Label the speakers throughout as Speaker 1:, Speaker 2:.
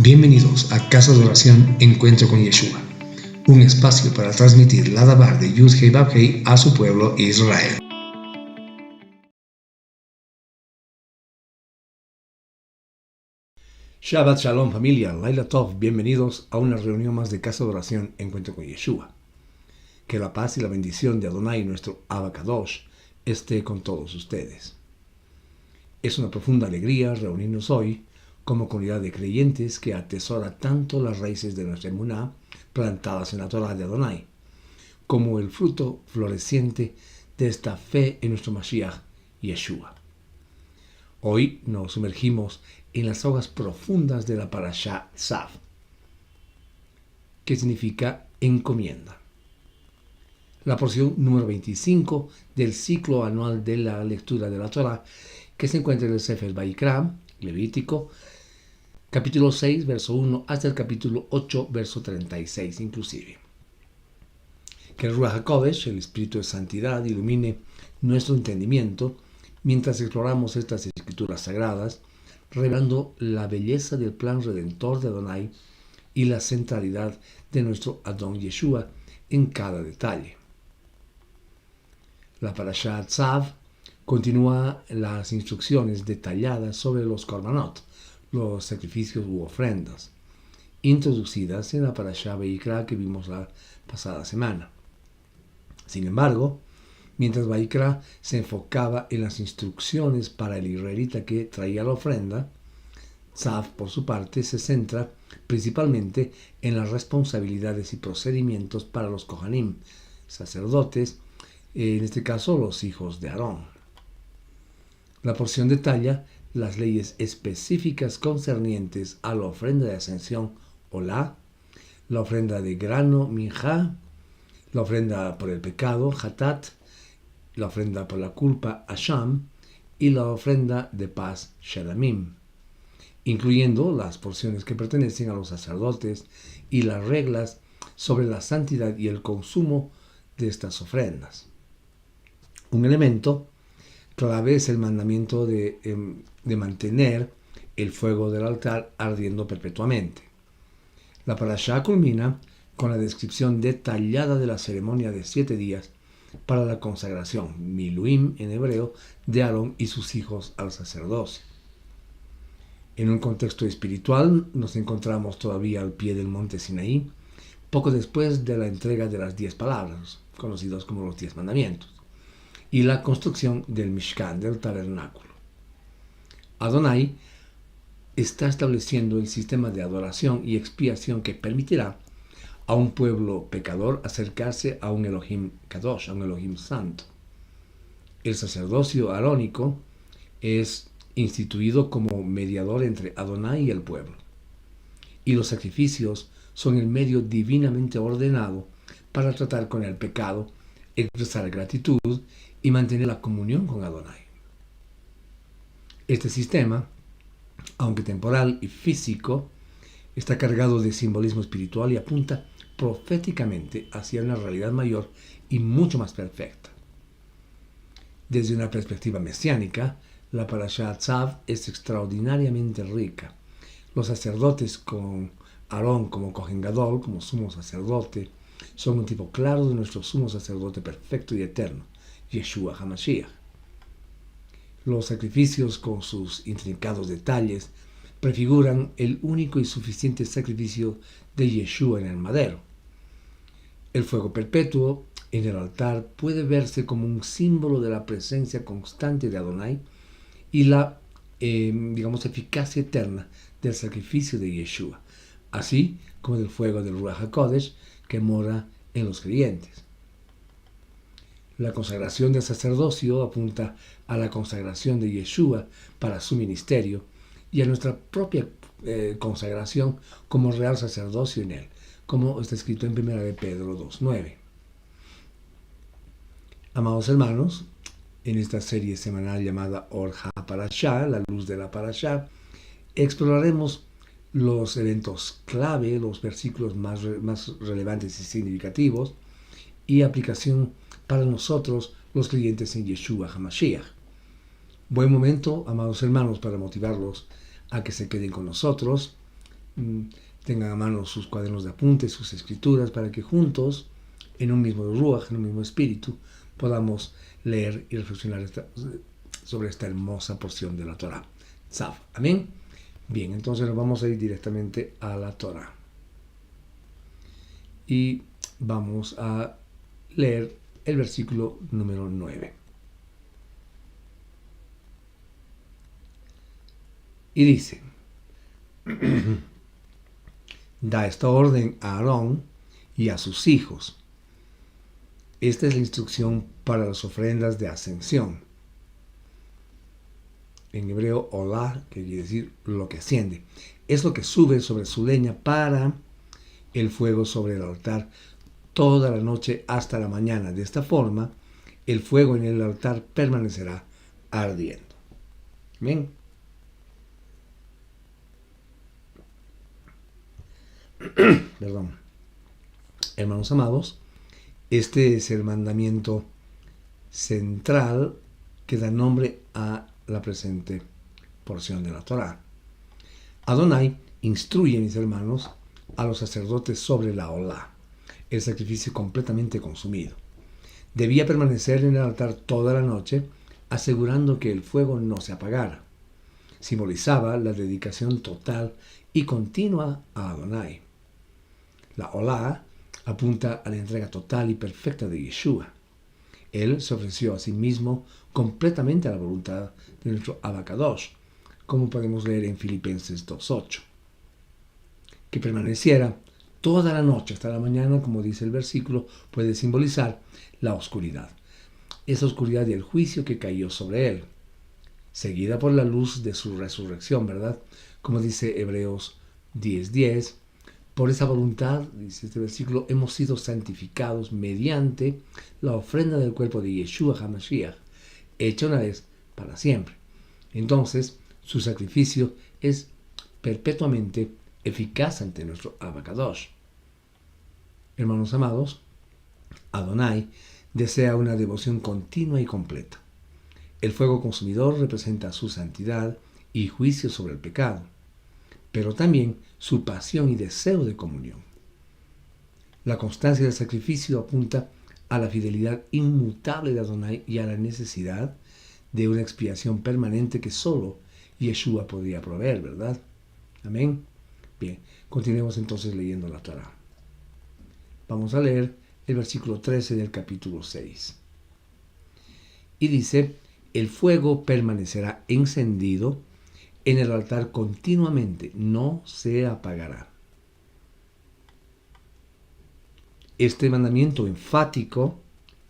Speaker 1: Bienvenidos a Casa de Oración Encuentro con Yeshua, un espacio para transmitir la Dabar de Yud-Hei Vav-Hei a su pueblo Israel.
Speaker 2: Shabbat Shalom familia, Laila Tov, bienvenidos a una reunión más de Casa de Oración Encuentro con Yeshua. Que la paz y la bendición de Adonai, nuestro Abba Kadosh, esté con todos ustedes. Es una profunda alegría reunirnos hoy como comunidad de creyentes que atesora tanto las raíces de nuestra emuná plantadas en la Torah de Adonai, como el fruto floreciente de esta fe en nuestro Mashiach, Yeshua. Hoy nos sumergimos en las hojas profundas de la Parashá Tzav, que significa encomienda. La porción número 25 del ciclo anual de la lectura de la Torah, que se encuentra en el Sefer Vayikra, Levítico, capítulo 6, verso 1, hasta el capítulo 8, verso 36 inclusive. Que el Ruach HaKodesh, el Espíritu de Santidad, ilumine nuestro entendimiento mientras exploramos estas escrituras sagradas, revelando la belleza del plan redentor de Adonai y la centralidad de nuestro Adon Yeshua en cada detalle. La Parashá Tzav continúa las instrucciones detalladas sobre los korbanot, los sacrificios u ofrendas, introducidas en la Parashá Vayikra que vimos la pasada semana. Sin embargo, mientras Vayikra se enfocaba en las instrucciones para el israelita que traía la ofrenda, Tzav, por su parte, se centra principalmente en las responsabilidades y procedimientos para los Kohanim, sacerdotes, en este caso los hijos de Aarón. La porción detalla las leyes específicas concernientes a la ofrenda de ascensión, Olá, la ofrenda de grano, Minjá, la ofrenda por el pecado, Hatat, la ofrenda por la culpa, Asham, y la ofrenda de paz, Shadamim, incluyendo las porciones que pertenecen a los sacerdotes y las reglas sobre la santidad y el consumo de estas ofrendas. Un elemento clave es el mandamiento de mantener el fuego del altar ardiendo perpetuamente. La parashá culmina con la descripción detallada de la ceremonia de 7 días para la consagración, Miluim en hebreo, de Aarón y sus hijos al sacerdocio. En un contexto espiritual, nos encontramos todavía al pie del monte Sinaí, poco después de la entrega de las 10 palabras, conocidos como los 10 mandamientos, y la construcción del Mishkan, del tabernáculo. Adonai está estableciendo el sistema de adoración y expiación que permitirá a un pueblo pecador acercarse a un Elohim Kadosh, a un Elohim santo. El sacerdocio arónico es instituido como mediador entre Adonai y el pueblo, y los sacrificios son el medio divinamente ordenado para tratar con el pecado, expresar gratitud y mantener la comunión con Adonai. Este sistema, aunque temporal y físico, está cargado de simbolismo espiritual y apunta proféticamente hacia una realidad mayor y mucho más perfecta. Desde una perspectiva mesiánica, la Parashá Tzav es extraordinariamente rica. Los sacerdotes con Aarón como Kohen Gadol, como sumo sacerdote, son un tipo claro de nuestro sumo sacerdote perfecto y eterno, Yeshua HaMashiach. Los sacrificios con sus intrincados detalles prefiguran el único y suficiente sacrificio de Yeshua en el madero. El fuego perpetuo en el altar puede verse como un símbolo de la presencia constante de Adonai y la, eficacia eterna del sacrificio de Yeshua, así como del fuego del Ruach HaKodesh que mora en los creyentes. La consagración del sacerdocio apunta a la consagración de Yeshua para su ministerio y a nuestra propia consagración como real sacerdocio en él, como está escrito en 1 de Pedro 2:9. Amados hermanos, en esta serie semanal llamada Or HaParashá, la luz de la Parashá, exploraremos los eventos clave, los versículos más relevantes y significativos y aplicación para nosotros, los creyentes en Yeshua HaMashiach. Buen momento, amados hermanos, para motivarlos a que se queden con nosotros tengan a mano sus cuadernos de apuntes, sus escrituras, para que juntos, en un mismo ruach, en un mismo espíritu, podamos leer y reflexionar sobre esta hermosa porción de la Torah. Tzav. Amén. Bien, entonces nos vamos a ir directamente a la Torah. Y vamos a leer el versículo número 9. Y dice: da esta orden a Aarón y a sus hijos. Esta es la instrucción para las ofrendas de ascensión. En hebreo, olá, que quiere decir lo que asciende. Es lo que sube sobre su leña para el fuego sobre el altar toda la noche hasta la mañana. De esta forma, el fuego en el altar permanecerá ardiendo. Amén. Perdón. Hermanos amados, este es el mandamiento central que da nombre a la presente porción de la Torá. Adonai instruye, mis hermanos, a los sacerdotes sobre la olá, el sacrificio completamente consumido. Debía permanecer en el altar toda la noche, asegurando que el fuego no se apagara. Simbolizaba la dedicación total y continua a Adonai. La olá apunta a la entrega total y perfecta de Yeshua. Él se ofreció a sí mismo completamente a la voluntad de nuestro Abacadosh, como podemos leer en Filipenses 2:8. Que permaneciera toda la noche hasta la mañana, como dice el versículo, puede simbolizar la oscuridad. Esa oscuridad y el juicio que cayó sobre él, seguida por la luz de su resurrección, ¿verdad? Como dice Hebreos 10:10. Por esa voluntad, dice este versículo, hemos sido santificados mediante la ofrenda del cuerpo de Yeshua HaMashiach, hecha una vez para siempre. Entonces, su sacrificio es perpetuamente eficaz ante nuestro Abacadosh. Hermanos amados, Adonai desea una devoción continua y completa. El fuego consumidor representa su santidad y juicio sobre el pecado, pero también su pasión y deseo de comunión. La constancia del sacrificio apunta a la fidelidad inmutable de Adonai y a la necesidad de una expiación permanente que solo Yeshua podía proveer, ¿verdad? Amén. Bien, continuemos entonces leyendo la Torá. Vamos a leer el versículo 13 del capítulo 6. Y dice: el fuego permanecerá encendido en el altar continuamente, no se apagará. Este mandamiento enfático,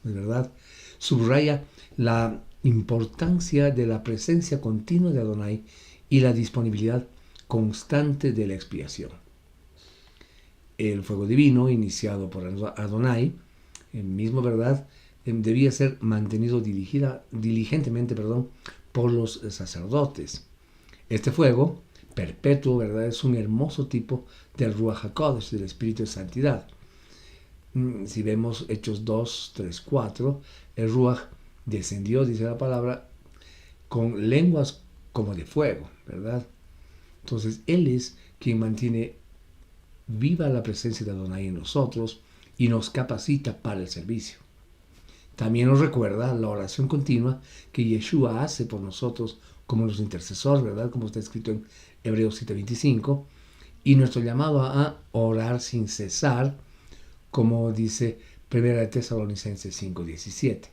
Speaker 2: de verdad, subraya la importancia de la presencia continua de Adonai y la disponibilidad constante de la expiación. El fuego divino, iniciado por Adonai, el mismo, ¿verdad?, debía ser mantenido diligentemente, por los sacerdotes. Este fuego perpetuo, ¿verdad?, es un hermoso tipo del Ruach HaKodesh, del Espíritu de Santidad. Si vemos Hechos 2, 3, 4, el Ruach descendió, dice la palabra, con lenguas como de fuego, ¿verdad? Entonces, Él es quien mantiene viva la presencia de Adonai en nosotros y nos capacita para el servicio. También nos recuerda la oración continua que Yeshua hace por nosotros como los intercesores, ¿verdad? Como está escrito en Hebreos 7:25, y nuestro llamado a orar sin cesar, como dice 1 Tesalonicenses 5:17,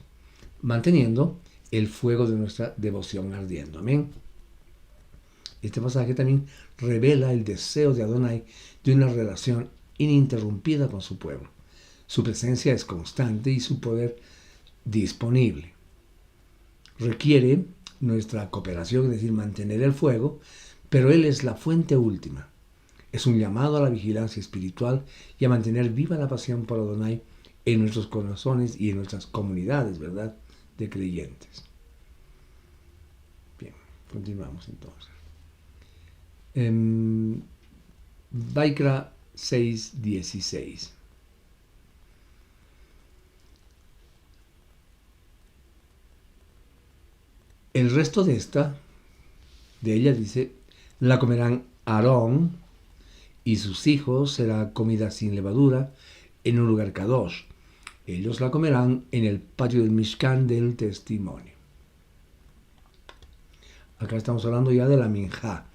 Speaker 2: manteniendo el fuego de nuestra devoción ardiendo. Amén. Este pasaje también revela el deseo de Adonai de una relación ininterrumpida con su pueblo. Su presencia es constante y su poder disponible. Requiere nuestra cooperación, es decir, mantener el fuego, pero Él es la fuente última. Es un llamado a la vigilancia espiritual y a mantener viva la pasión por Adonai en nuestros corazones y en nuestras comunidades, ¿verdad?, de creyentes. Bien, continuamos entonces. Vaikra 6:16. El resto de ella dice, la comerán Aarón y sus hijos será comida sin levadura en un lugar kadosh. Ellos la comerán en el patio del Mishkan del Testimonio. Acá estamos hablando ya de la minjá.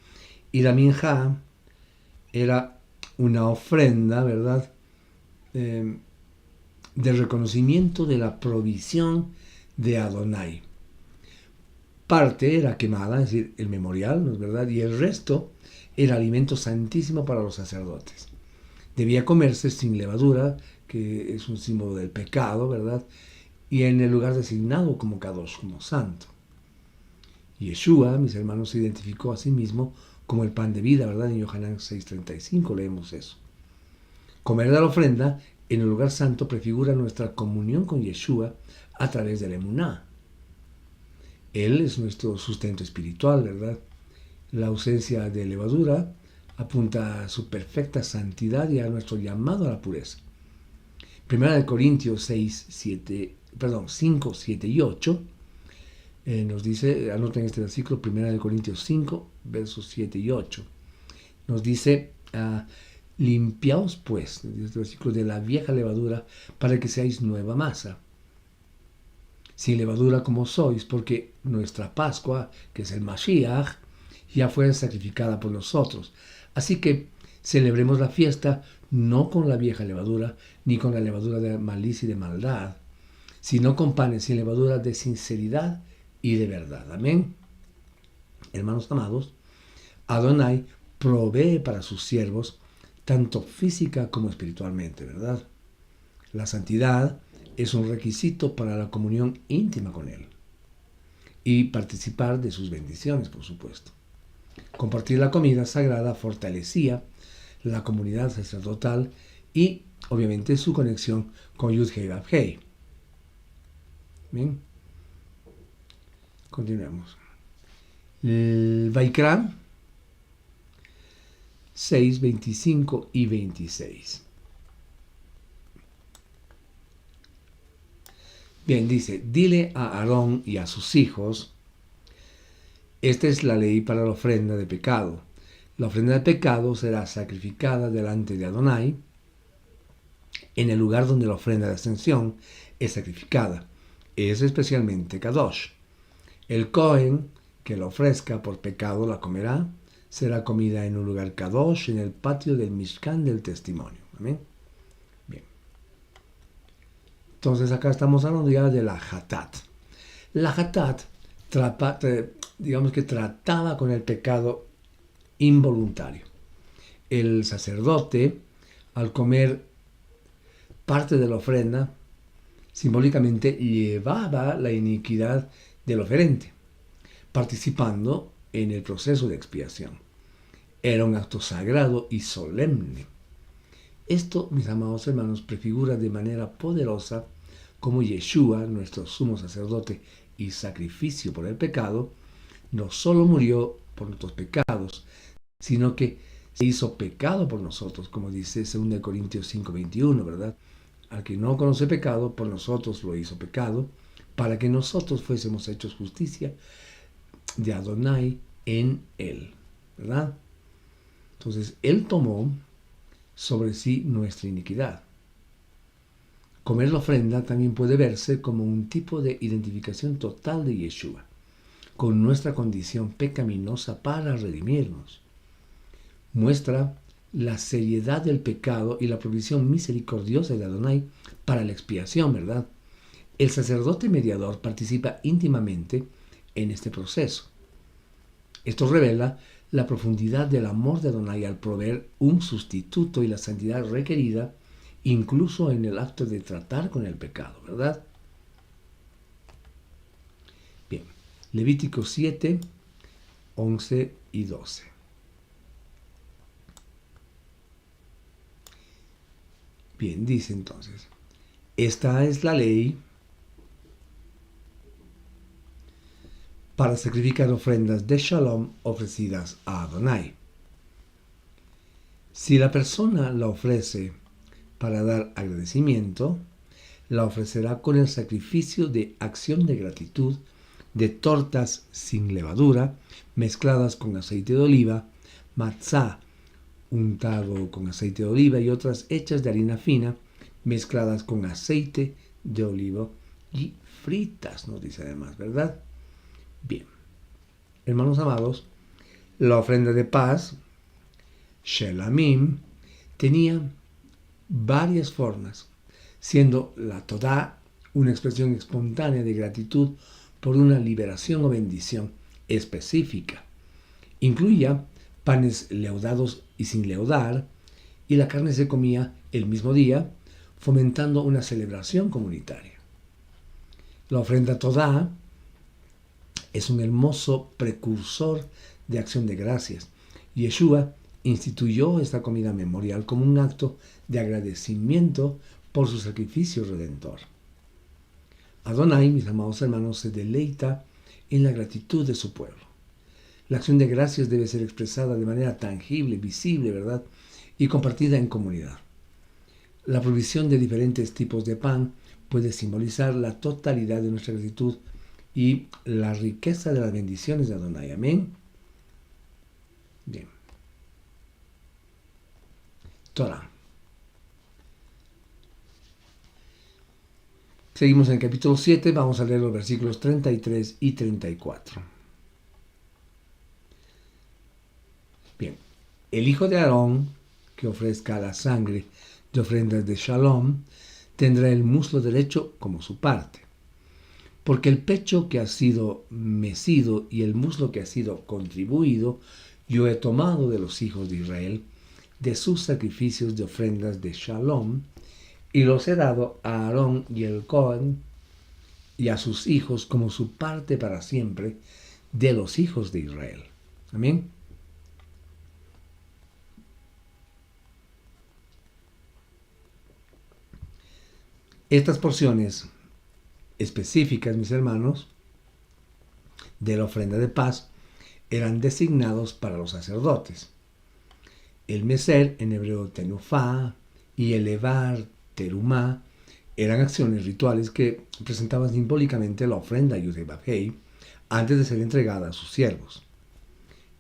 Speaker 2: Y la minjá era una ofrenda, ¿verdad? De reconocimiento de la provisión de Adonai. Parte era quemada, es decir, el memorial, ¿no es verdad? Y el resto era alimento santísimo para los sacerdotes. Debía comerse sin levadura, que es un símbolo del pecado, ¿verdad? Y en el lugar designado como Kadosh, como santo. Yeshua, mis hermanos, se identificó a sí mismo como el pan de vida, ¿verdad? En Yohanan 6:35 leemos eso. Comer de la ofrenda en el lugar santo prefigura nuestra comunión con Yeshua a través de la emuná. Él es nuestro sustento espiritual, ¿verdad? La ausencia de levadura apunta a su perfecta santidad y a nuestro llamado a la pureza. Primera de Corintios 5, 7 y 8 nos dice, anoten este versículo, Primera de Corintios 5, versos 7 y 8. Nos dice, limpiaos pues, este versículo, de la vieja levadura para que seáis nueva masa. Sin levadura como sois, porque nuestra Pascua, que es el Mashiach, ya fue sacrificada por nosotros. Así que celebremos la fiesta no con la vieja levadura, ni con la levadura de malicia y de maldad, sino con panes sin levadura de sinceridad y de verdad. Amén. Hermanos amados, Adonai provee para sus siervos tanto física como espiritualmente, ¿verdad? La santidad es un requisito para la comunión íntima con Él y participar de sus bendiciones, por supuesto. Compartir la comida sagrada fortalecía la comunidad sacerdotal y, obviamente, su conexión con Yud-Hei Vav-Hei. Bien. Continuemos. El Vaikra 6, 25 y 26. Bien, dice, dile a Aarón y a sus hijos, esta es la ley para la ofrenda de pecado. La ofrenda de pecado será sacrificada delante de Adonai en el lugar donde la ofrenda de ascensión es sacrificada. Es especialmente Kadosh. El Cohen que la ofrezca por pecado la comerá. Será comida en un lugar Kadosh, en el patio del Mishkan del Testimonio. Amén. Bien. Entonces acá estamos hablando ya de la Hatat. La Hatat, digamos que trataba con el pecado involuntario. El sacerdote, al comer parte de la ofrenda, simbólicamente llevaba la iniquidad del oferente, participando en el proceso de expiación. Era un acto sagrado y solemne. Esto, mis amados hermanos, prefigura de manera poderosa cómo Yeshua, nuestro sumo sacerdote y sacrificio por el pecado, no solo murió por nuestros pecados, sino que se hizo pecado por nosotros, como dice 2 Corintios 5:21, ¿verdad? Al que no conoce pecado, por nosotros lo hizo pecado, para que nosotros fuésemos hechos justicia de Adonai en él, ¿verdad? Entonces, él tomó sobre sí nuestra iniquidad. Comer la ofrenda también puede verse como un tipo de identificación total de Yeshua, con nuestra condición pecaminosa para redimirnos. Muestra la seriedad del pecado y la provisión misericordiosa de Adonai para la expiación, ¿verdad? El sacerdote mediador participa íntimamente en este proceso. Esto revela la profundidad del amor de Adonai al proveer un sustituto y la santidad requerida, incluso en el acto de tratar con el pecado, ¿verdad? Bien, Levítico 7, 11 y 12. Bien, dice entonces, esta es la ley para sacrificar ofrendas de Shalom ofrecidas a Adonai. Si la persona la ofrece para dar agradecimiento, la ofrecerá con el sacrificio de acción de gratitud de tortas sin levadura, mezcladas con aceite de oliva, matzá untado con aceite de oliva y otras hechas de harina fina, mezcladas con aceite de oliva y fritas, nos dice además, ¿verdad? Bien, hermanos amados, la ofrenda de paz, Shelamim, tenía varias formas, siendo la Todá una expresión espontánea de gratitud por una liberación o bendición específica. Incluía panes leudados y sin leudar, y la carne se comía el mismo día, fomentando una celebración comunitaria. La ofrenda Todá es un hermoso precursor de acción de gracias. Yeshua instituyó esta comida memorial como un acto de agradecimiento por su sacrificio redentor. Adonai, mis amados hermanos, se deleita en la gratitud de su pueblo. La acción de gracias debe ser expresada de manera tangible, visible, ¿verdad? Y compartida en comunidad. La provisión de diferentes tipos de pan puede simbolizar la totalidad de nuestra gratitud y la riqueza de las bendiciones de Adonai. Amén. Bien. Torah. Seguimos en el capítulo 7, vamos a leer los versículos 33 y 34. Bien, el hijo de Aarón, que ofrezca la sangre de ofrendas de Shalom, tendrá el muslo derecho como su parte, porque el pecho que ha sido mecido y el muslo que ha sido contribuido, yo he tomado de los hijos de Israel, de sus sacrificios de ofrendas de Shalom, y los he dado a Aarón y el Cohen y a sus hijos como su parte para siempre de los hijos de Israel. Amén. Estas porciones específicas, mis hermanos, de la ofrenda de paz eran designados para los sacerdotes. El meser, en hebreo tenufá, y elevar, terumá, eran acciones rituales que presentaban simbólicamente la ofrenda Yud-Heh-Vav-Heh antes de ser entregada a sus siervos.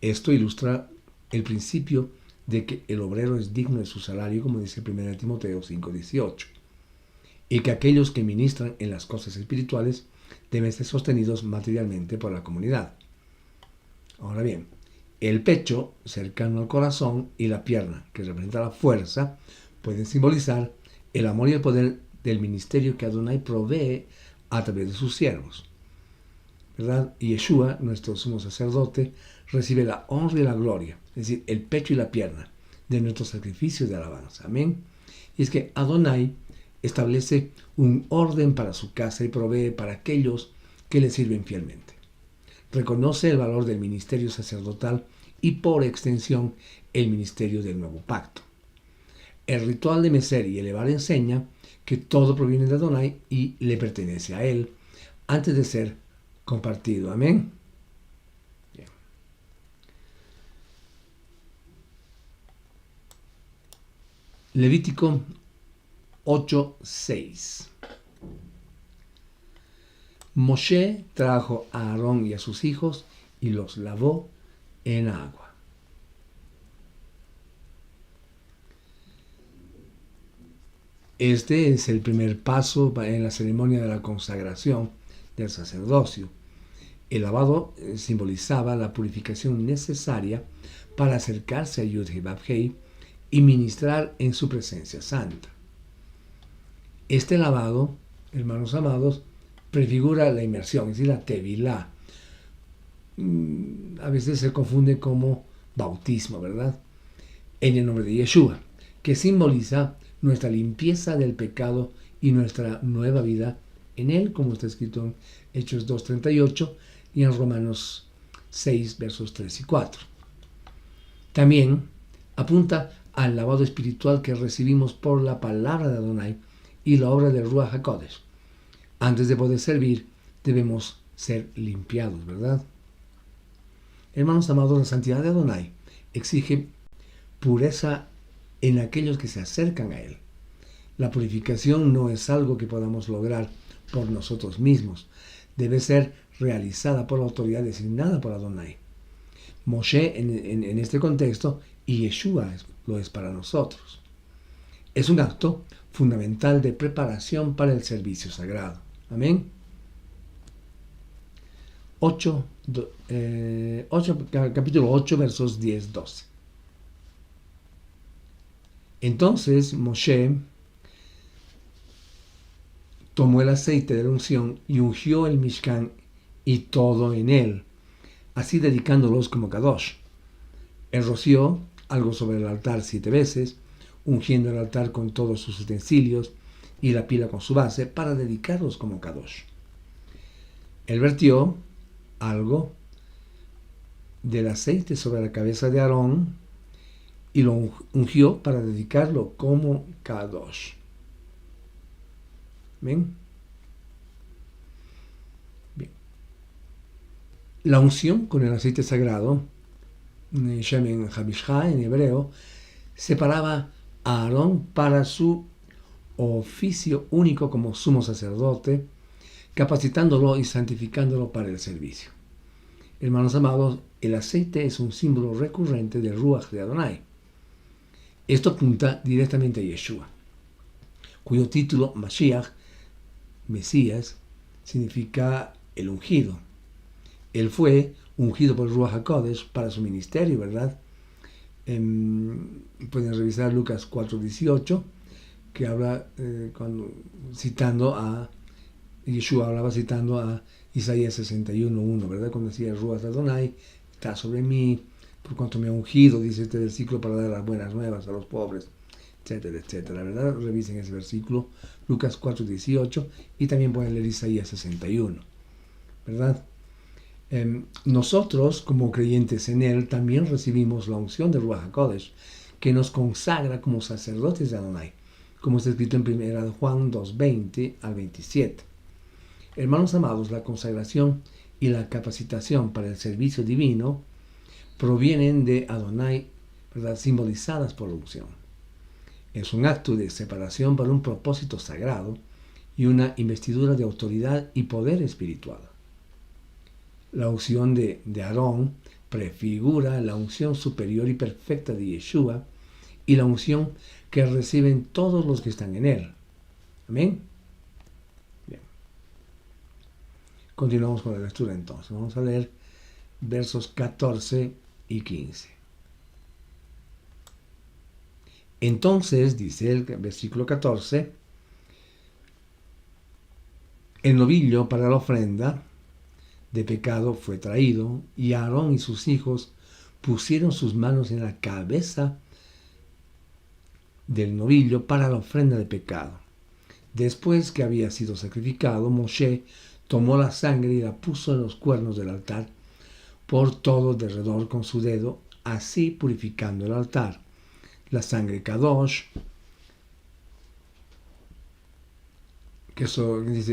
Speaker 2: Esto ilustra el principio de que el obrero es digno de su salario, como dice 1 Timoteo 5:18, y que aquellos que ministran en las cosas espirituales deben ser sostenidos materialmente por la comunidad. Ahora bien, el pecho, cercano al corazón, y la pierna, que representa la fuerza, pueden simbolizar el amor y el poder del ministerio que Adonai provee a través de sus siervos, ¿verdad? Y Yeshua, nuestro sumo sacerdote, recibe la honra y la gloria, es decir, el pecho y la pierna de nuestros sacrificios de alabanza. Amén. Y es que Adonai establece un orden para su casa y provee para aquellos que le sirven fielmente. Reconoce el valor del ministerio sacerdotal y, por extensión, el ministerio del nuevo pacto. El ritual de mecer y elevar enseña que todo proviene de Adonai y le pertenece a él antes de ser compartido. Amén. Bien. Levítico 8:6. Moshe trajo a Aarón y a sus hijos y los lavó en agua. Este es el primer paso en la ceremonia de la consagración del sacerdocio. El lavado simbolizaba la purificación necesaria para acercarse a Yud-Heh-Vav-Heh y ministrar en su presencia santa. Este lavado, hermanos amados, prefigura la inmersión, es decir, la tevilá. A veces se confunde como bautismo, ¿verdad? En el nombre de Yeshua, que simboliza nuestra limpieza del pecado y nuestra nueva vida en él, como está escrito en Hechos 2:38 y en Romanos 6, versos 3 y 4. También apunta al lavado espiritual que recibimos por la palabra de Adonai y la obra del Ruach HaKodesh. Antes de poder servir, debemos ser limpiados, ¿verdad? Hermanos amados, la santidad de Adonai exige pureza en aquellos que se acercan a él. La purificación no es algo que podamos lograr por nosotros mismos. Debe ser realizada por la autoridad designada por Adonai. Moshe, en este contexto, y Yeshua lo es para nosotros. Es un acto fundamental de preparación para el servicio sagrado. Amén. 8, capítulo 8, versos 10-12. Entonces Moshe tomó el aceite de la unción y ungió el Mishkan y todo en él, así dedicándolos como Kadosh. Él roció algo sobre el altar 7 veces, ungiendo el altar con todos sus utensilios y la pila con su base para dedicarlos como Kadosh. Él vertió algo del aceite sobre la cabeza de Aarón y lo ungió para dedicarlo como Kadosh. ¿Ven? Bien. La unción con el aceite sagrado, Shemen Hamishcha en hebreo, separaba a Aarón para su oficio único como sumo sacerdote, capacitándolo y santificándolo para el servicio. Hermanos amados, el aceite es un símbolo recurrente del Ruach de Adonai. Esto apunta directamente a Yeshua, cuyo título Mashiach, Mesías, significa el ungido. Él fue ungido por Ruach HaKodesh para su ministerio, ¿verdad? Pueden revisar Lucas 4:18, que habla, citando a Yeshua, hablaba citando a Isaías 61:1, ¿verdad? Cuando decía Ruach Adonai está sobre mí, por cuanto me ha ungido, dice este versículo, para dar las buenas nuevas a los pobres, etcétera, etcétera, ¿verdad? Revisen ese versículo, Lucas 4:18, y también pueden leer Isaías 61, ¿verdad? Nosotros, como creyentes en Él, también recibimos la unción de Ruach HaKodesh, que nos consagra como sacerdotes de Adonai, como está escrito en 1 Juan 2:20-27. Hermanos amados, la consagración y la capacitación para el servicio divino provienen de Adonai, ¿verdad?, simbolizadas por la unción. Es un acto de separación para un propósito sagrado y una investidura de autoridad y poder espiritual. La unción de Aarón prefigura la unción superior y perfecta de Yeshua y la unción que reciben todos los que están en él. Amén. Bien. Continuamos con la lectura entonces. Vamos a leer versos 14 y 15. Entonces, dice el versículo 14, el novillo para la ofrenda de pecado fue traído, y Aarón y sus hijos pusieron sus manos en la cabeza del novillo para la ofrenda de pecado. Después que había sido sacrificado, Moshe tomó la sangre y la puso en los cuernos del altar por todo derredor con su dedo, así purificando el altar. La sangre Kadosh,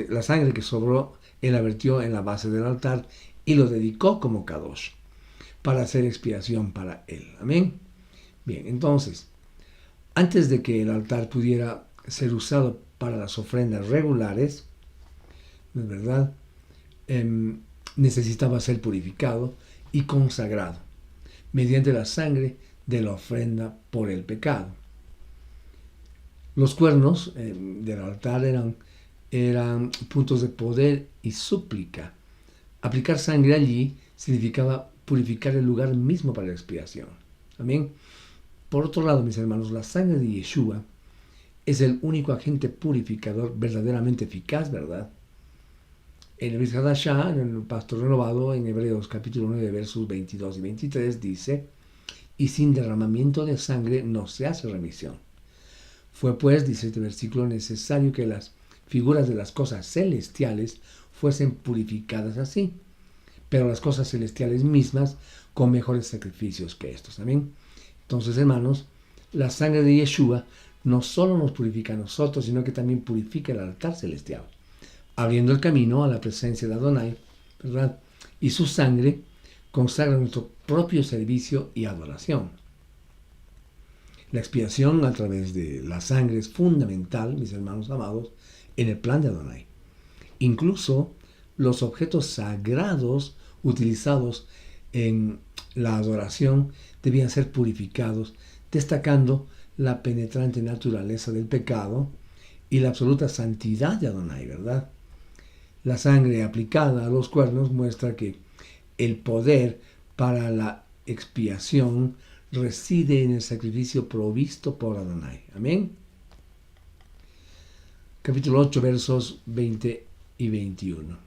Speaker 2: la sangre que sobró, él la vertió en la base del altar y lo dedicó como Kadosh, para hacer expiación para él. Amén. Bien, entonces, antes de que el altar pudiera ser usado para las ofrendas regulares, ¿no es verdad?, necesitaba ser purificado y consagrado mediante la sangre de la ofrenda por el pecado. Los cuernos del altar eran puntos de poder y súplica. Aplicar sangre allí significaba purificar el lugar mismo para la expiación. Amén. Por otro lado, mis hermanos, la sangre de Yeshua es el único agente purificador verdaderamente eficaz, ¿verdad? En el Brit Hadashah, en el Pacto Renovado, en Hebreos capítulo 9, versos 22 y 23, dice: y sin derramamiento de sangre no se hace remisión. Fue pues, dice este versículo, necesario que las figuras de las cosas celestiales fuesen purificadas así, pero las cosas celestiales mismas con mejores sacrificios que estos. Amén. Entonces, hermanos, la sangre de Yeshua no solo nos purifica a nosotros, sino que también purifica el altar celestial, abriendo el camino a la presencia de Adonai, ¿verdad? Y su sangre consagra nuestro propio servicio y adoración. La expiación a través de la sangre es fundamental, mis hermanos amados, en el plan de Adonai. Incluso los objetos sagrados utilizados en la adoración debían ser purificados, destacando la penetrante naturaleza del pecado y la absoluta santidad de Adonai, ¿verdad? La sangre aplicada a los cuernos muestra que el poder para la expiación reside en el sacrificio provisto por Adonai. Amén. Capítulo 8, versos 20 y 21.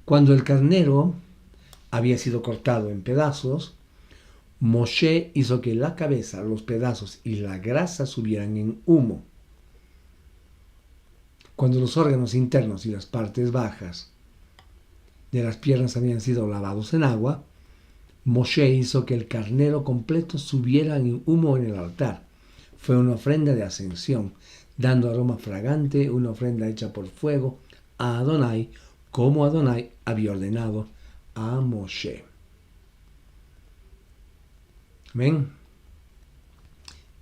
Speaker 2: Cuando el carnero había sido cortado en pedazos, Moshe hizo que la cabeza, los pedazos y la grasa subieran en humo. Cuando los órganos internos y las partes bajas de las piernas habían sido lavados en agua, Moshe hizo que el carnero completo subiera en humo en el altar. Fue una ofrenda de ascensión, dando aroma fragante, una ofrenda hecha por fuego a Adonai, como Adonai había ordenado a Moshe. Amén.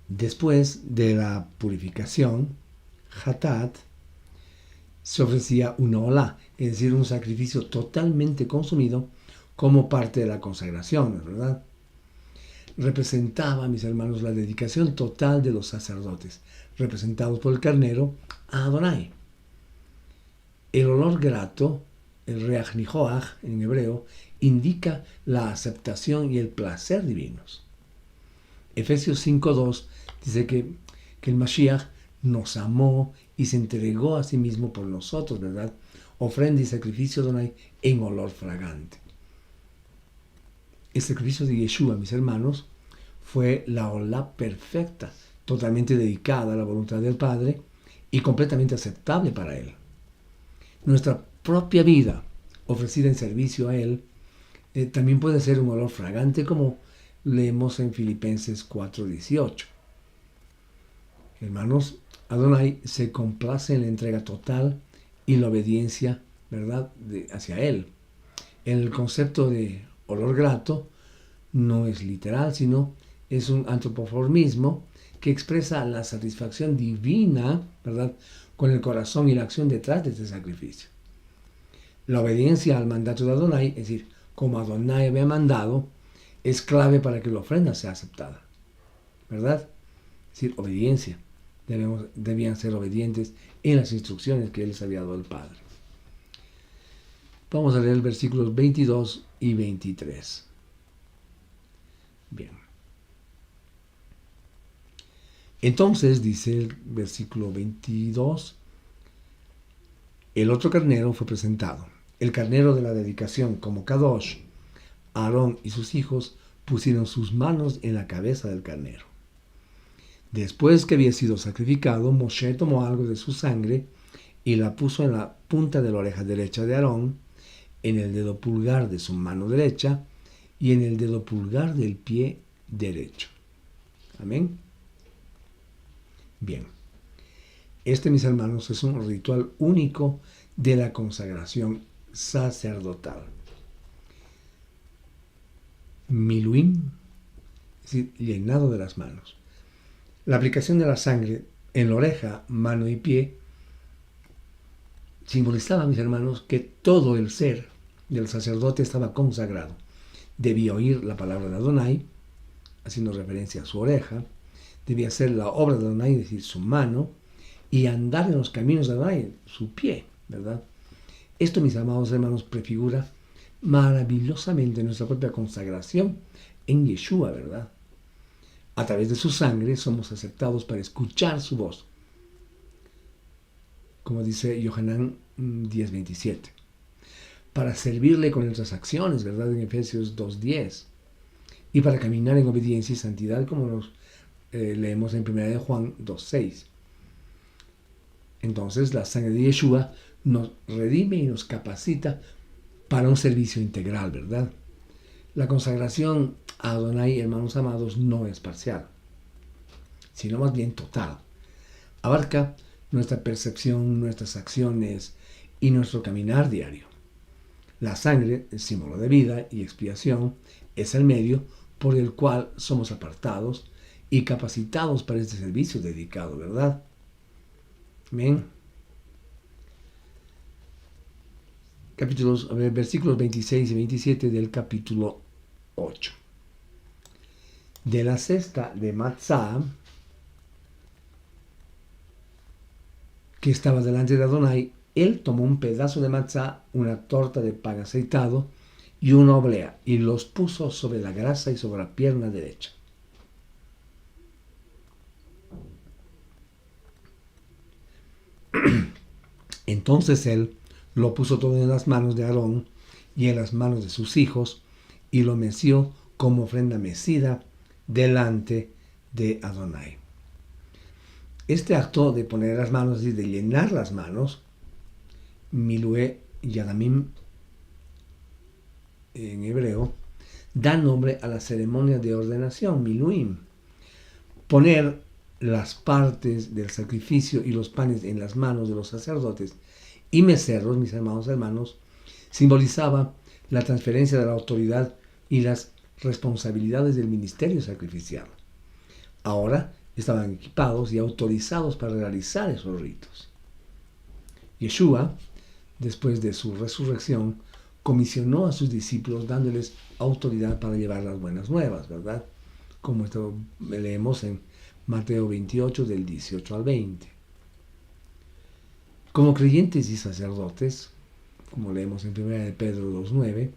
Speaker 2: Después de la purificación, Hatat, se ofrecía una olá, es decir, un sacrificio totalmente consumido como parte de la consagración, ¿verdad? Representaba, mis hermanos, la dedicación total de los sacerdotes, representados por el carnero, a Adonai. El olor grato, el reach nihoach en hebreo, indica la aceptación y el placer divinos. Efesios 5:2 dice que el Mashiach nos amó y se entregó a sí mismo por nosotros, ¿verdad? Ofrenda y sacrificio de Adonai en olor fragante. El sacrificio de Yeshua, mis hermanos, fue la olá perfecta, totalmente dedicada a la voluntad del Padre y completamente aceptable para Él. Nuestra propia vida, ofrecida en servicio a Él, también puede ser un olor fragante, como leemos en Filipenses 4:18. Hermanos, Adonai se complace en la entrega total y la obediencia, ¿verdad?, hacia Él. El concepto de olor grato no es literal, sino es un antropoformismo que expresa la satisfacción divina, ¿verdad?, con el corazón y la acción detrás de este sacrificio. La obediencia al mandato de Adonai, es decir, como Adonai había mandado, es clave para que la ofrenda sea aceptada, ¿verdad? Es decir, obediencia. Debían ser obedientes en las instrucciones que Él les había dado al Padre. Vamos a leer versículos 22 y 23. Bien. Entonces, dice el versículo 22, el otro carnero fue presentado, el carnero de la dedicación como Kadosh. Aarón y sus hijos pusieron sus manos en la cabeza del carnero. Después que había sido sacrificado, Moshe tomó algo de su sangre y la puso en la punta de la oreja derecha de Aarón, en el dedo pulgar de su mano derecha y en el dedo pulgar del pie derecho. Amén. Bien. Este, mis hermanos, es un ritual único de la consagración sacerdotal. Miluim, es decir, llenado de las manos. La aplicación de la sangre en la oreja, mano y pie simbolizaba, mis hermanos, que todo el ser del sacerdote estaba consagrado. Debía oír la palabra de Adonai, haciendo referencia a su oreja, debía hacer la obra de Adonai, es decir, su mano, y andar en los caminos de Adonai, su pie, ¿verdad? Esto, mis amados hermanos, prefigura maravillosamente nuestra propia consagración en Yeshua, ¿verdad? A través de su sangre somos aceptados para escuchar su voz, como dice Yohanan 10:27, para servirle con nuestras acciones, ¿verdad?, en Efesios 2:10, y para caminar en obediencia y santidad, como nos leemos en 1 Juan 2:6. Entonces, la sangre de Yeshua nos redime y nos capacita para un servicio integral, ¿verdad? La consagración a Adonai, hermanos amados, no es parcial, sino más bien total. Abarca nuestra percepción, nuestras acciones y nuestro caminar diario. La sangre, el símbolo de vida y expiación, es el medio por el cual somos apartados y capacitados para este servicio dedicado, ¿verdad? Amén. versículos 26 y 27 del capítulo 8. De la cesta de matzá que estaba delante de Adonai, él tomó un pedazo de matzá, una torta de pan aceitado y una oblea, y los puso sobre la grasa y sobre la pierna derecha. Entonces él lo puso todo en las manos de Aarón y en las manos de sus hijos, y lo meció como ofrenda mecida delante de Adonai. Este acto de poner las manos y de llenar las manos, Milué Yadamim en hebreo, da nombre a la ceremonia de ordenación, Miluim. Poner las partes del sacrificio y los panes en las manos de los sacerdotes y mecerlos, mis hermanos hermanos, simbolizaba la transferencia de la autoridad y las responsabilidades del ministerio sacrificial. Ahora estaban equipados y autorizados para realizar esos ritos. Yeshua, después de su resurrección, comisionó a sus discípulos dándoles autoridad para llevar las buenas nuevas, ¿verdad? Como esto leemos en Mateo 28, del 18 al 20. Como creyentes y sacerdotes, como leemos en 1 de Pedro 2:9,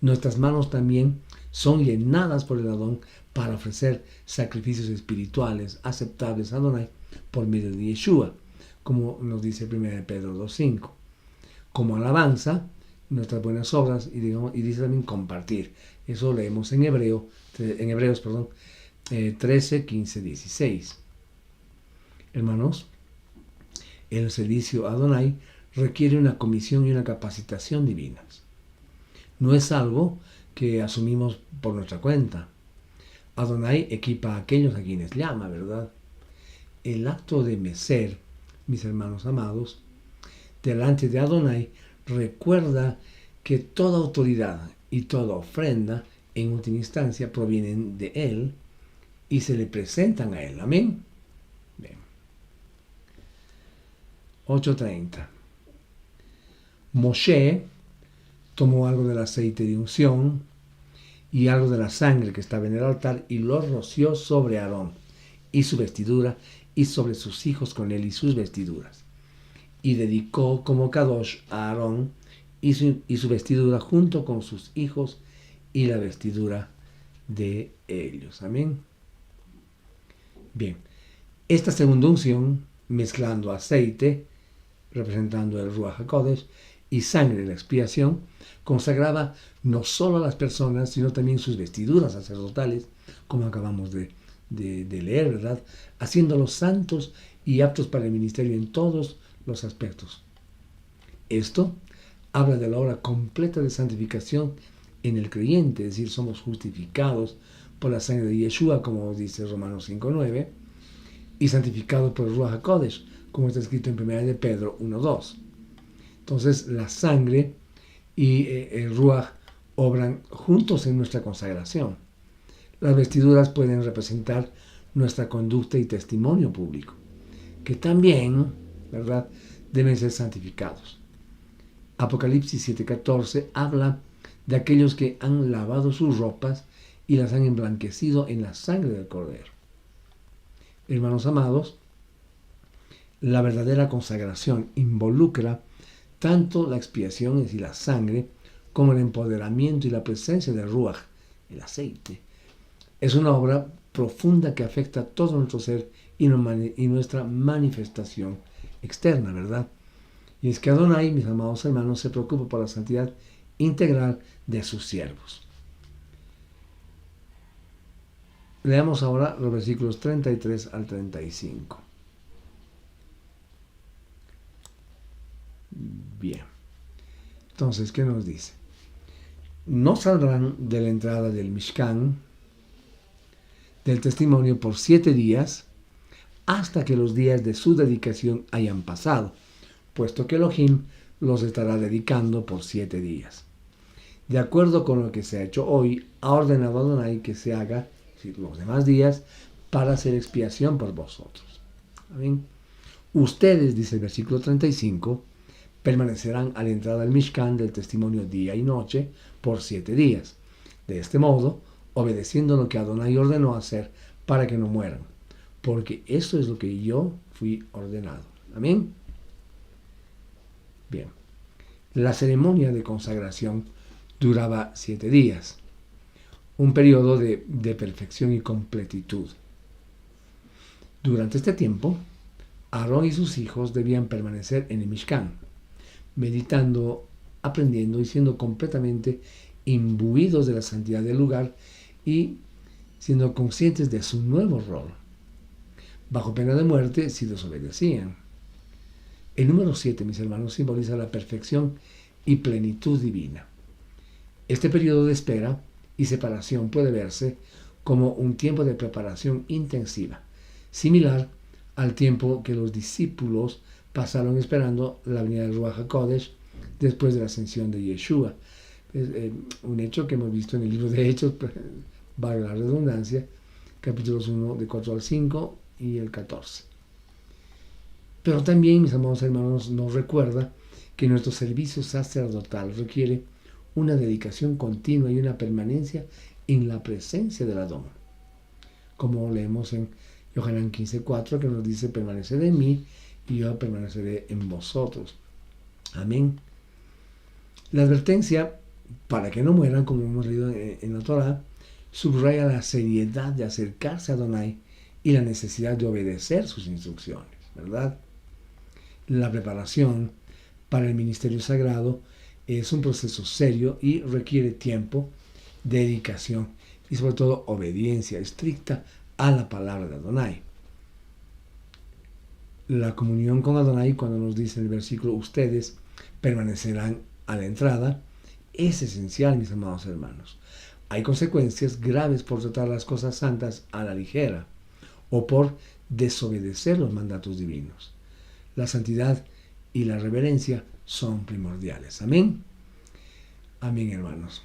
Speaker 2: nuestras manos también son llenadas por el Adón para ofrecer sacrificios espirituales aceptables a Adonai por medio de Yeshua, como nos dice 1 de Pedro 2:5. Como alabanza, nuestras buenas obras, y dice también compartir. Eso leemos en Hebreos 13, 15, 16. Hermanos, el servicio a Adonai requiere una comisión y una capacitación divinas. No es algo que asumimos por nuestra cuenta. Adonai equipa a aquellos a quienes llama, ¿verdad? El acto de mecer, mis hermanos amados, delante de Adonai recuerda que toda autoridad y toda ofrenda, en última instancia, provienen de Él y se le presentan a Él. Amén. Bien. 8:30. Moshe tomó algo del aceite de unción y algo de la sangre que estaba en el altar y lo roció sobre Aarón y su vestidura y sobre sus hijos con él y sus vestiduras. Y dedicó como Kadosh a Aarón y su vestidura junto con sus hijos y la vestidura de ellos. Amén. Bien, esta segunda unción, mezclando aceite, representando el Ruach HaKodesh, y sangre de la expiación, consagraba no solo a las personas, sino también sus vestiduras sacerdotales, como acabamos de leer, ¿verdad? Haciéndolos santos y aptos para el ministerio en todos los aspectos. Esto habla de la obra completa de santificación en el creyente, es decir, somos justificados por la sangre de Yeshua, como dice Romanos 5:9, y santificados por el Ruach HaKodesh, como está escrito en 1 de Pedro 1:2. Entonces, la sangre y el Ruach obran juntos en nuestra consagración. Las vestiduras pueden representar nuestra conducta y testimonio público, que también, ¿verdad?, deben ser santificados. Apocalipsis 7:14 habla de aquellos que han lavado sus ropas y las han emblanquecido en la sangre del Cordero. Hermanos amados, la verdadera consagración involucra tanto la expiación, es decir, la sangre, como el empoderamiento y la presencia del Ruach, el aceite. Es una obra profunda que afecta a todo nuestro ser y nuestra manifestación externa, ¿verdad? Y es que Adonai, mis amados hermanos, se preocupa por la santidad integral de sus siervos. Leamos ahora los versículos 33 al 35. Bien. Entonces, ¿qué nos dice? No saldrán de la entrada del Mishkan, del testimonio, por 7 días, hasta que los días de su dedicación hayan pasado, puesto que Elohim los estará dedicando por 7 días. De acuerdo con lo que se ha hecho hoy, ha ordenado a Adonai que se haga, es decir, los demás días, para hacer expiación por vosotros. Amén. Ustedes, dice el versículo 35, permanecerán a la entrada del Mishkan del testimonio día y noche por 7 días. De este modo, obedeciendo lo que Adonai ordenó hacer para que no mueran, porque esto es lo que yo fui ordenado. Amén. Bien, la ceremonia de consagración duraba 7 días, un periodo de perfección y completitud. Durante este tiempo, Aarón y sus hijos debían permanecer en el Mishkan, meditando, aprendiendo y siendo completamente imbuidos de la santidad del lugar y siendo conscientes de su nuevo rol, bajo pena de muerte si desobedecían. El número 7, mis hermanos, simboliza la perfección y plenitud divina. Este periodo de espera y separación puede verse como un tiempo de preparación intensiva, similar al tiempo que los discípulos pasaron esperando la venida del Ruach HaKodesh después de la ascensión de Yeshua. Es un hecho que hemos visto en el libro de Hechos, valga la redundancia, capítulos 1 de 4 al 5 y el 14. Pero también, mis amados hermanos, nos recuerda que nuestro servicio sacerdotal requiere una dedicación continua y una permanencia en la presencia del Adón. Como leemos en Yohanan 15:4, que nos dice: permaneced en mí y yo permaneceré en vosotros. Amén. La advertencia para que no mueran, como hemos leído en la Torah, subraya la seriedad de acercarse a Adonai y la necesidad de obedecer sus instrucciones, ¿verdad? La preparación para el ministerio sagrado es un proceso serio y requiere tiempo, dedicación y sobre todo obediencia estricta a la palabra de Adonai. La comunión con Adonai, cuando nos dice en el versículo: ustedes permanecerán a la entrada, es esencial, mis amados hermanos. Hay consecuencias graves por tratar las cosas santas a la ligera o por desobedecer los mandatos divinos. La santidad y la reverencia son primordiales. Amén. Amén, hermanos.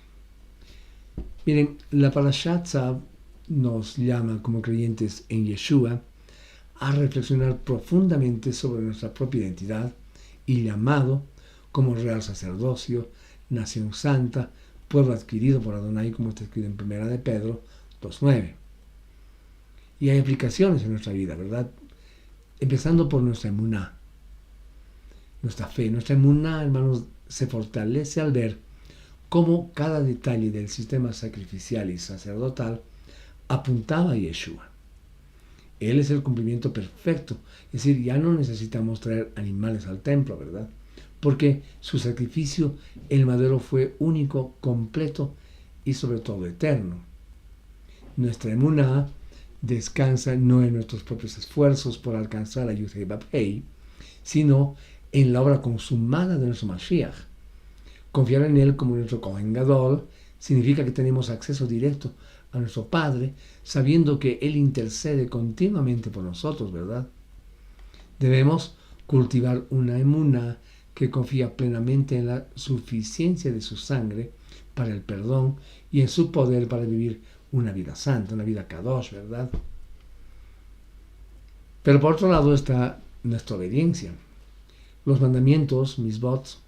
Speaker 2: Miren, la Parashat Tzav nos llama como creyentes en Yeshua a reflexionar profundamente sobre nuestra propia identidad y llamado como real sacerdocio, nación santa, pueblo adquirido por Adonai, como está escrito en 1 de Pedro 2:9. Y hay aplicaciones en nuestra vida, ¿verdad? Empezando por nuestra emuná, nuestra fe. Nuestra emuná, hermanos, se fortalece al ver cómo cada detalle del sistema sacrificial y sacerdotal apuntaba a Yeshua. Él es el cumplimiento perfecto, es decir, ya no necesitamos traer animales al templo, ¿verdad? Porque su sacrificio, el madero, fue único, completo y sobre todo eterno. Nuestra emuná descansa no en nuestros propios esfuerzos por alcanzar a Yud-Heh Vav-Heh, sino en la obra consumada de nuestro Mashiach. Confiar en Él como nuestro Kohen Gadol significa que tenemos acceso directo a nuestro Padre, sabiendo que Él intercede continuamente por nosotros, ¿verdad? Debemos cultivar una emuná que confía plenamente en la suficiencia de su sangre para el perdón y en su poder para vivir una vida santa, una vida kadosh, ¿verdad? Pero por otro lado está nuestra obediencia. Los mandamientos, misbot,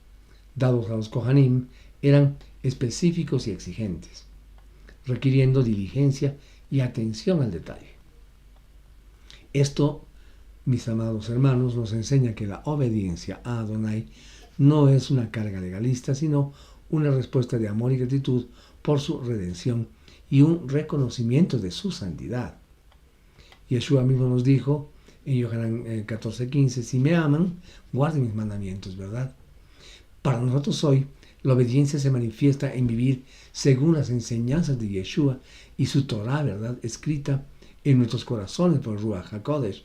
Speaker 2: dados a los Kohanim, eran específicos y exigentes, requiriendo diligencia y atención al detalle. Esto, mis amados hermanos, nos enseña que la obediencia a Adonai no es una carga legalista, sino una respuesta de amor y gratitud por su redención y un reconocimiento de su santidad. Yeshua mismo nos dijo en Yohanan 14:15: si me aman, guarden mis mandamientos, ¿verdad? Para nosotros hoy, la obediencia se manifiesta en vivir según las enseñanzas de Yeshua y su Torah, ¿verdad?, escrita en nuestros corazones por Ruach HaKodesh,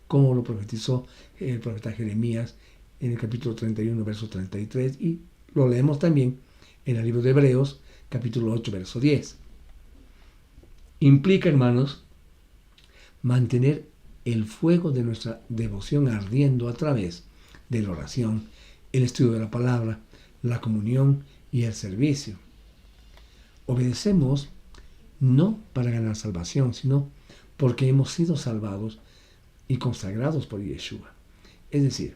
Speaker 2: como lo profetizó el profeta Jeremías en el capítulo 31, verso 33, y lo leemos también en el libro de Hebreos, capítulo 8, verso 10. Implica, hermanos, mantener el fuego de nuestra devoción ardiendo a través de la oración, el estudio de la palabra, la comunión y el servicio. Obedecemos no para ganar salvación, sino porque hemos sido salvados y consagrados por Yeshua. Es decir,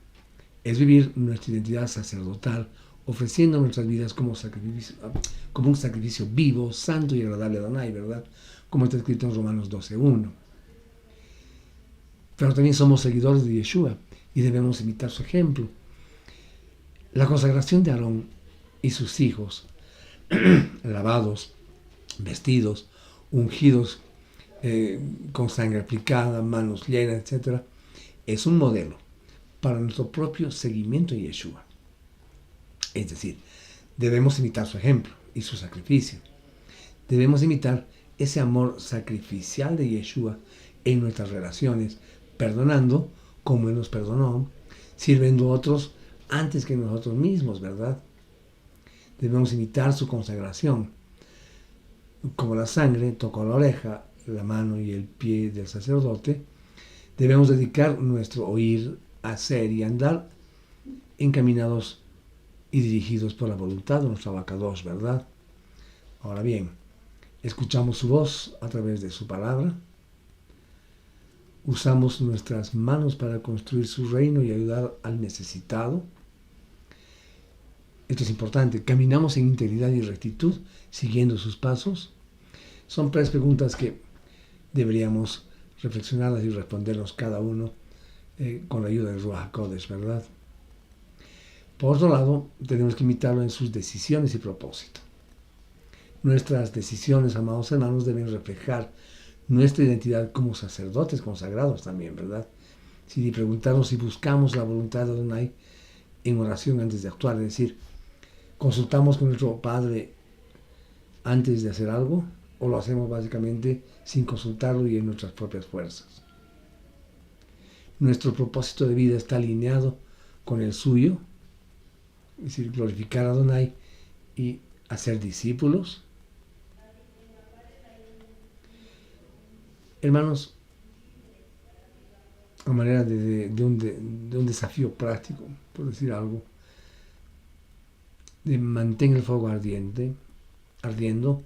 Speaker 2: es vivir nuestra identidad sacerdotal, ofreciendo nuestras vidas como un sacrificio vivo, santo y agradable a Adonai, ¿verdad? Como está escrito en Romanos 12:1. Pero también somos seguidores de Yeshua y debemos imitar su ejemplo. La consagración de Aarón y sus hijos, lavados, vestidos, ungidos con sangre aplicada, manos llenas, etc., es un modelo para nuestro propio seguimiento de Yeshua. Es decir, debemos imitar su ejemplo y su sacrificio. Debemos imitar ese amor sacrificial de Yeshua en nuestras relaciones, perdonando como Él nos perdonó, sirviendo a otros antes que nosotros mismos, ¿verdad? Debemos imitar su consagración. Como la sangre tocó la oreja, la mano y el pie del sacerdote, debemos dedicar nuestro oír, hacer y andar encaminados y dirigidos por la voluntad de nuestro Abacadosh, ¿verdad? Ahora bien, escuchamos su voz a través de su palabra, usamos nuestras manos para construir su reino y ayudar al necesitado. Esto es importante. ¿Caminamos en integridad y rectitud siguiendo sus pasos? Son 3 preguntas que deberíamos reflexionarlas y respondernos cada uno con la ayuda de Ruach HaKodesh, ¿verdad? Por otro lado, tenemos que imitarlo en sus decisiones y propósito. Nuestras decisiones, amados hermanos, deben reflejar nuestra identidad como sacerdotes consagrados también, ¿verdad? Si preguntarnos si buscamos la voluntad de Adonai en oración antes de actuar, es decir, consultamos con nuestro Padre antes de hacer algo, o lo hacemos básicamente sin consultarlo y en nuestras propias fuerzas. Nuestro propósito de vida está alineado con el suyo, es decir, glorificar a Adonai y hacer discípulos. Hermanos, a manera de un desafío práctico, por decir algo, de mantener el fuego ardiendo,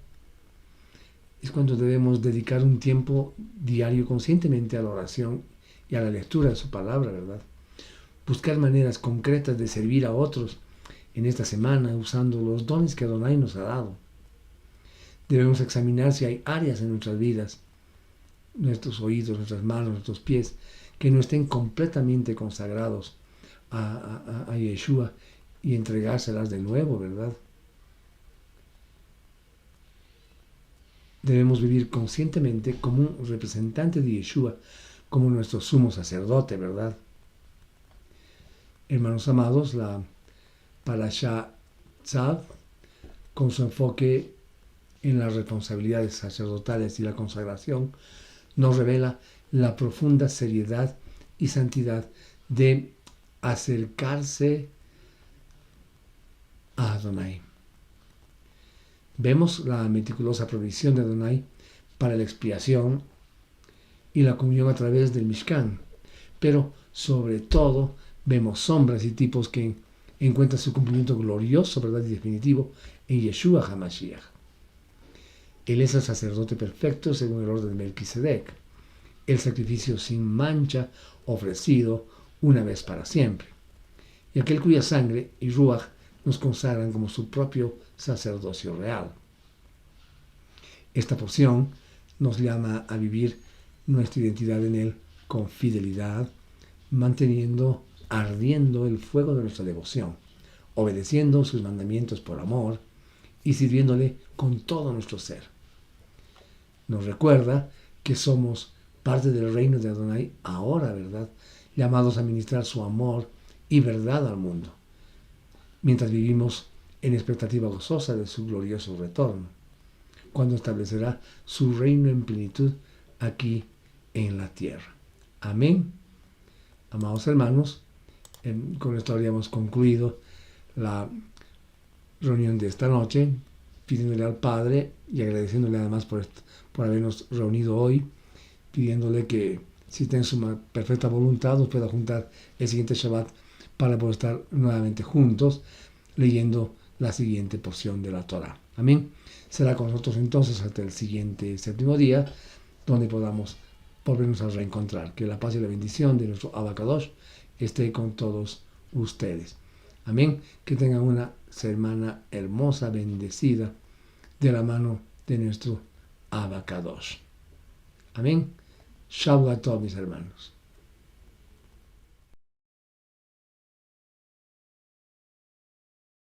Speaker 2: es cuando debemos dedicar un tiempo diario conscientemente a la oración y a la lectura de su palabra, ¿verdad? Buscar maneras concretas de servir a otros en esta semana usando los dones que Adonai nos ha dado. Debemos examinar si hay áreas en nuestras vidas, nuestros oídos, nuestras manos, nuestros pies, que no estén completamente consagrados a Yeshua y entregárselas de nuevo, ¿verdad? Debemos vivir conscientemente como un representante de Yeshua, como nuestro sumo sacerdote, ¿verdad? Hermanos amados, la Parashá Tzav, con su enfoque en las responsabilidades sacerdotales y la consagración, nos revela la profunda seriedad y santidad de acercarse a Adonai. Vemos la meticulosa provisión de Adonai para la expiación y la comunión a través del Mishkan, pero sobre todo vemos sombras y tipos que encuentran su cumplimiento glorioso, ¿verdad?, y definitivo en Yeshua HaMashiach. Él es el sacerdote perfecto según el orden de Melquisedec, el sacrificio sin mancha ofrecido una vez para siempre, y aquel cuya sangre y ruach nos consagran como su propio sacerdocio real. Esta porción nos llama a vivir nuestra identidad en Él con fidelidad, manteniendo ardiendo el fuego de nuestra devoción, obedeciendo sus mandamientos por amor y sirviéndole con todo nuestro ser. Nos recuerda que somos parte del reino de Adonai ahora, ¿verdad?, llamados a ministrar su amor y verdad al mundo, mientras vivimos en expectativa gozosa de su glorioso retorno, cuando establecerá su reino en plenitud aquí en la tierra. Amén. Amados hermanos, con esto habríamos concluido la reunión de esta noche, pidiéndole al Padre y agradeciéndole además por habernos reunido hoy, pidiéndole que, si está en su perfecta voluntad, nos pueda juntar el siguiente Shabbat para poder estar nuevamente juntos leyendo la siguiente porción de la Torah. Amén. Será con nosotros entonces hasta el siguiente séptimo día, donde podamos volvernos a reencontrar. Que la paz y la bendición de nuestro Abacadosh esté con todos ustedes. Amén. Que tengan una semana hermosa, bendecida, de la mano de nuestro Abacadosh. Amén. Shabbat a todos mis hermanos.